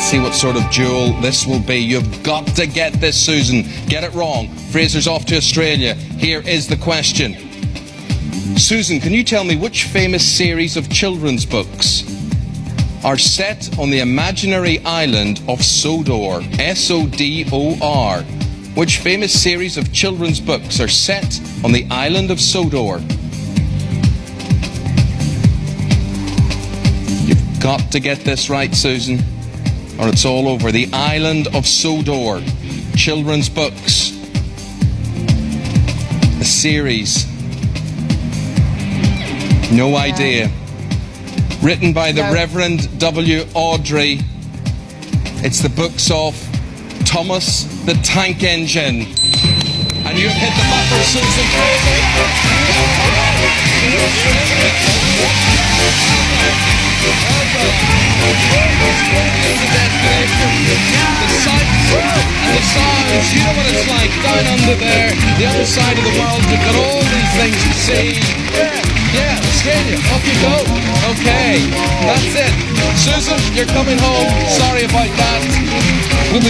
see what sort of duel this will be. You've got to get this, Susan. Get it wrong. Fraser's off to Australia. Here is the question. Susan, can you tell me which famous series of children's books are set on the imaginary island of Sodor? S-O-D-O-R. Which famous series of children's books are set on the island of Sodor? You've got to get this right, Susan, or it's all over. The island of Sodor. Children's books. A series. No idea. Written by the Reverend W. Audrey. It's the books of Thomas the Tank Engine. And you've hit the buffer, Susan Fraser. The sights and the sounds, you know what it's like down under there, the other side of the world. You've got all these things to see. Yeah, Australia, off you go. Okay, that's it. Susan, you're coming home. Sorry about that. We'll be